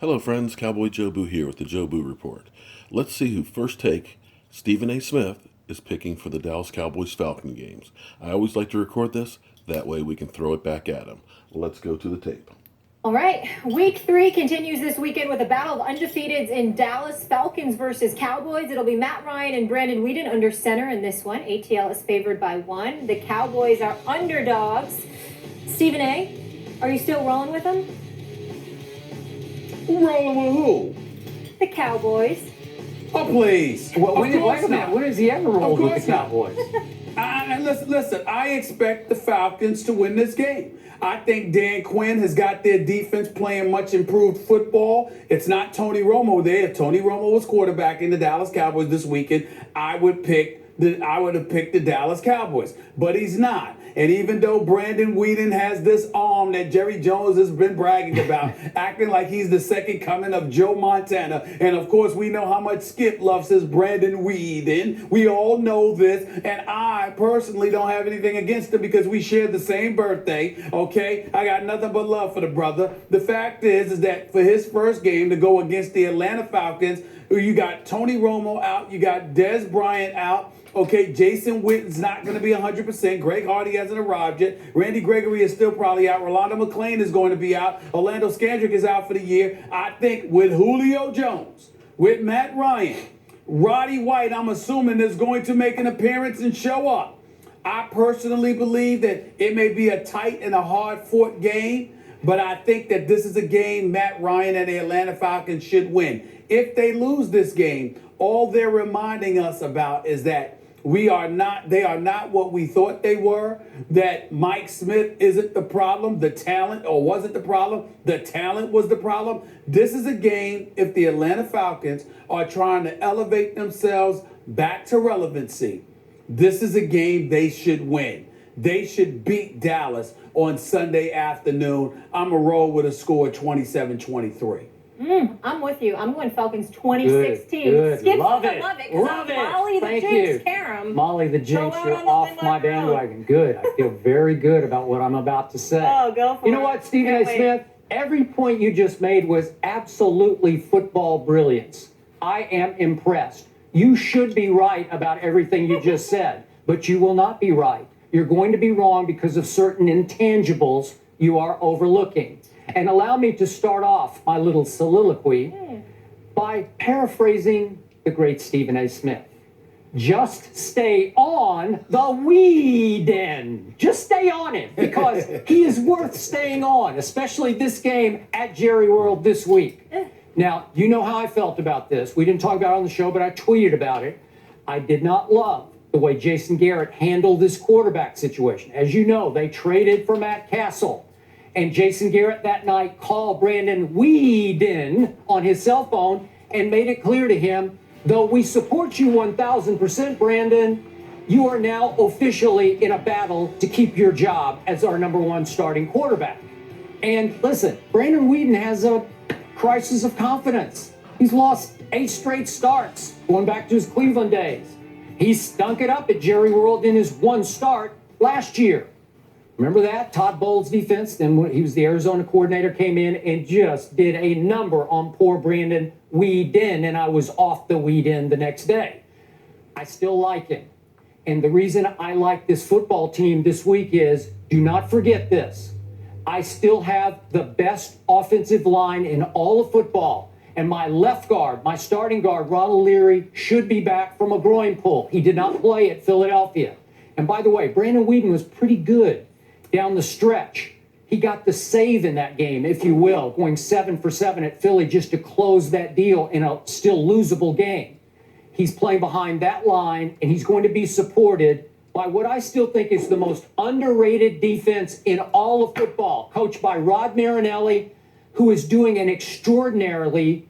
Hello friends, Cowboy Joe Boo here with the Joe Boo Report. Let's see who first take Stephen A. Smith is picking for the Dallas Cowboys Falcon games. I always like to record this, that way we can throw it back at him. Let's go to the tape. All right, week 3 continues this weekend with a battle of undefeateds in Dallas. Falcons versus Cowboys. It'll be Matt Ryan and Brandon Weeden under center in this one. ATL is favored by 1. The Cowboys are underdogs. Stephen A., are you still rolling with them? Rolling with who? The Cowboys. Oh, please. Well, wait a minute. When has he ever rolled with the Cowboys? Listen, I expect the Falcons to win this game. I think Dan Quinn has got their defense playing much improved football. It's not Tony Romo there. If Tony Romo was quarterbacking the Dallas Cowboys this weekend, I would have picked the Dallas Cowboys. But he's not. And even though Brandon Weeden has this arm that Jerry Jones has been bragging about, acting like he's the second coming of Joe Montana, and of course we know how much Skip loves his Brandon Weeden. We all know this, and I personally don't have anything against him because we share the same birthday, okay? I got nothing but love for the brother. The fact is that for his first game to go against the Atlanta Falcons, you got Tony Romo out, you got Des Bryant out. Okay, Jason Witten's not going to be 100%. Greg Hardy hasn't arrived yet. Randy Gregory is still probably out. Rolando McClain is going to be out. Orlando Scandrick is out for the year. I think with Julio Jones, with Matt Ryan, Roddy White, I'm assuming is going to make an appearance and show up. I personally believe that it may be a tight and a hard-fought game, but I think that this is a game Matt Ryan and the Atlanta Falcons should win. If they lose this game, all they're reminding us about is that they are not what we thought they were, that Mike Smith isn't the problem, the talent, or wasn't the problem, the talent was the problem. This is a game, if the Atlanta Falcons are trying to elevate themselves back to relevancy, this is a game they should win. They should beat Dallas on Sunday afternoon. I'm going to roll with a score of 27-23. I'm with you. I'm going Falcons 2016. Good. Skip, Love I it. love it. Love it. Molly the Thank Jinx you. Karam. Molly the Jinx, Go out you're on the off win my like road. bandwagon. Good. I feel very good about what I'm about to say. Oh, go for it. You know what, Stephen A. Can't wait. Smith? Every point you just made was absolutely football brilliance. I am impressed. You should be right about everything you just said, but you will not be right. You're going to be wrong because of certain intangibles you are overlooking. And allow me to start off my little soliloquy by paraphrasing the great Stephen A. Smith. Just stay on the Weeden. Just stay on it because he is worth staying on, especially this game at Jerry World this week. Now, you know how I felt about this. We didn't talk about it on the show, but I tweeted about it. I did not love the way Jason Garrett handled this quarterback situation. As you know, they traded for Matt Castle. And Jason Garrett that night called Brandon Weeden on his cell phone and made it clear to him, though we support you 1,000%, Brandon, you are now officially in a battle to keep your job as our number 1 starting quarterback. And listen, Brandon Weeden has a crisis of confidence. He's lost 8 straight starts going back to his Cleveland days. He stunk it up at Jerry World in his 1 start last year. Remember that? Todd Bowles' defense, then when he was the Arizona coordinator, came in and just did a number on poor Brandon Weeden, and I was off the Weeden the next day. I still like him. And the reason I like this football team this week is, do not forget this. I still have the best offensive line in all of football. And my left guard, my starting guard, Ronald Leary, should be back from a groin pull. He did not play at Philadelphia. And by the way, Brandon Weeden was pretty good down the stretch. He got the save in that game, if you will, going 7 for 7 at Philly just to close that deal in a still losable game. He's playing behind that line, and he's going to be supported by what I still think is the most underrated defense in all of football, coached by Rod Marinelli, who is doing an extraordinarily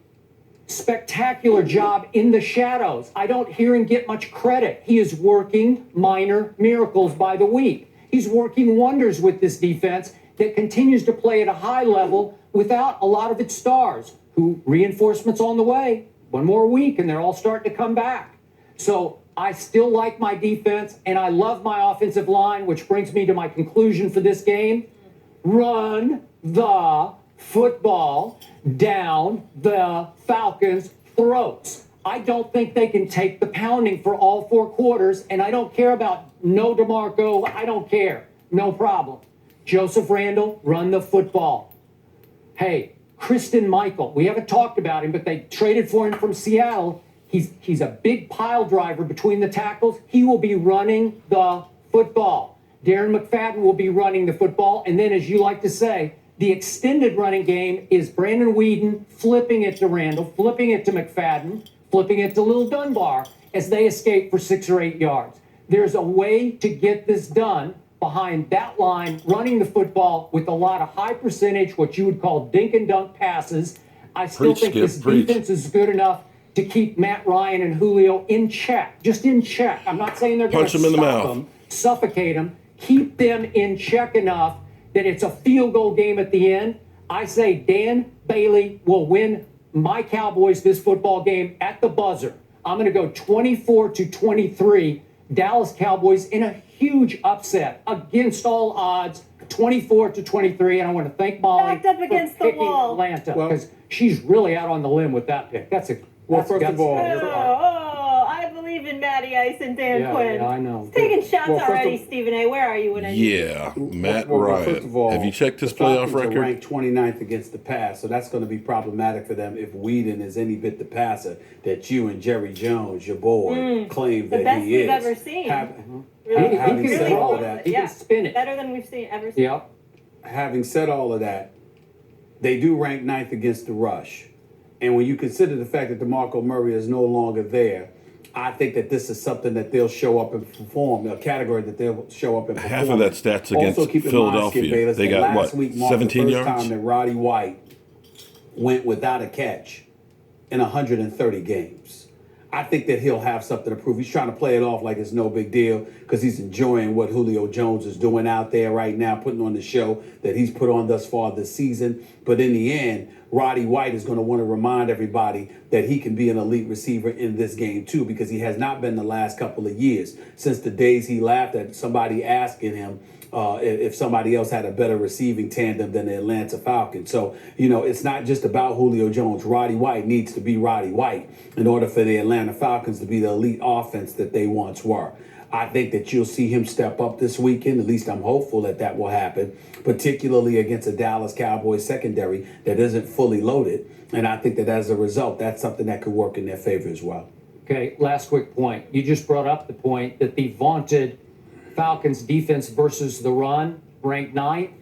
spectacular job in the shadows. I don't hear him get much credit. He is working minor miracles by the week. He's working wonders with this defense that continues to play at a high level without a lot of its stars, who reinforcements on the way. 1 more week and they're all starting to come back. So I still like my defense and I love my offensive line, which brings me to my conclusion for this game. Run the football down the Falcons' throats. I don't think they can take the pounding for all 4 quarters, and I don't care about no DeMarco. I don't care. No problem. Joseph Randle, run the football. Hey, Kristen Michael, we haven't talked about him, but they traded for him from Seattle. He's a big pile driver between the tackles. He will be running the football. Darren McFadden will be running the football. And then, as you like to say, the extended running game is Brandon Weeden flipping it to Randall, flipping it to McFadden, flipping it to Lil Dunbar as they escape for 6 or 8 yards. There's a way to get this done behind that line, running the football with a lot of high percentage, what you would call dink and dunk passes. I still think this defense is good enough to keep Matt Ryan and Julio in check, just in check. I'm not saying they're going to stop them, suffocate them, keep them in check enough that it's a field goal game at the end. I say Dan Bailey will win my Cowboys this football game at the buzzer. I'm going to go 24-23, Dallas Cowboys in a huge upset against all odds, 24-23. And I want to thank Molly Backed up against for the picking wall. Atlanta, because she's really out on the limb with that pick. That's first of all, I believe in Matty Ice and Dan Quinn. Yeah, I know. He's taking shots already, Stephen A. Where are you when I need you? Yeah, Matt Ryan. First of all, have you checked his the Falcons playoff are record? ranked 29th against the pass, so that's going to be problematic for them if Weeden is any bit the passer that you and Jerry Jones, your boy, claim The that best he we've is. ever seen. Having He can said throw all it. of that, He can spin it. Better than we've ever seen. Yep. having said all of that, they do rank 9th against the rush. And when you consider the fact that DeMarco Murray is no longer there, I think that this is something that they'll show up and perform, a category that they'll show up and perform. Half of that stats against Also, keep in Philadelphia. Mind, Skip Bayless, They that got, last what, week marked 17 the first yards? time that Roddy White went without a catch in 130 games. I think that he'll have something to prove. He's trying to play it off like it's no big deal because he's enjoying what Julio Jones is doing out there right now, putting on the show that he's put on thus far this season. But in the end, Roddy White is going to want to remind everybody that he can be an elite receiver in this game too, because he has not been the last couple of years. Since the days he laughed at somebody asking him if somebody else had a better receiving tandem than the Atlanta Falcons. So, it's not just about Julio Jones. Roddy White needs to be Roddy White in order for the Atlanta Falcons to be the elite offense that they once were. I think that you'll see him step up this weekend. At least I'm hopeful that that will happen, particularly against a Dallas Cowboys secondary that isn't fully loaded. And I think that as a result, that's something that could work in their favor as well. Okay, last quick point. You just brought up the point that the vaunted Falcons defense versus the run, ranked 9th.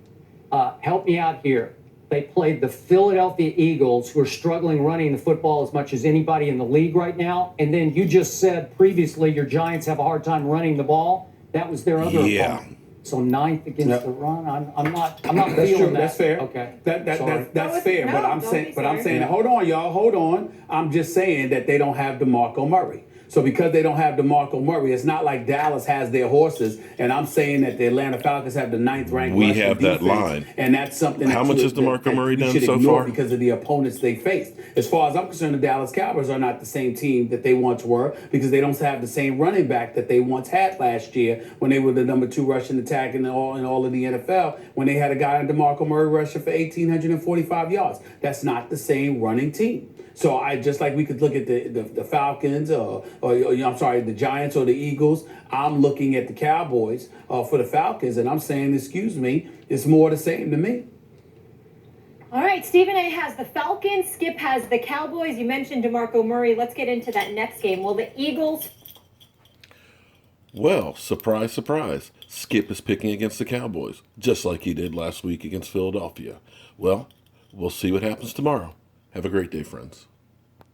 Help me out here. They played the Philadelphia Eagles, who are struggling running the football as much as anybody in the league right now. And then you just said previously your Giants have a hard time running the ball. That was their other opponent. So 9th against the run. I'm not That's feeling true. that. That's fair. Okay. That's fair. No, But I'm don't saying, be sorry. hold on, y'all, hold on. I'm just saying that they don't have DeMarco Murray. So because they don't have DeMarco Murray, it's not like Dallas has their horses. And I'm saying that the Atlanta Falcons have the 9th ranked. We rushing have that defense, line. and that's something. How much has DeMarco Murray done so far? Because of the opponents they faced. As far as I'm concerned, the Dallas Cowboys are not the same team that they once were because they don't have the same running back that they once had last year when they were the number 2 rushing attack in all of the NFL. When they had a guy in DeMarco Murray rushing for 1,845 yards, that's not the same running team. So just like we could look at the Falcons or the Giants or the Eagles, I'm looking at the Cowboys for the Falcons, and I'm saying, excuse me, it's more the same to me. All right, Stephen A. has the Falcons. Skip has the Cowboys. You mentioned DeMarco Murray. Let's get into that next game. Will the Eagles... Well, surprise, surprise. Skip is picking against the Cowboys, just like he did last week against Philadelphia. Well, we'll see what happens tomorrow. Have a great day, friends.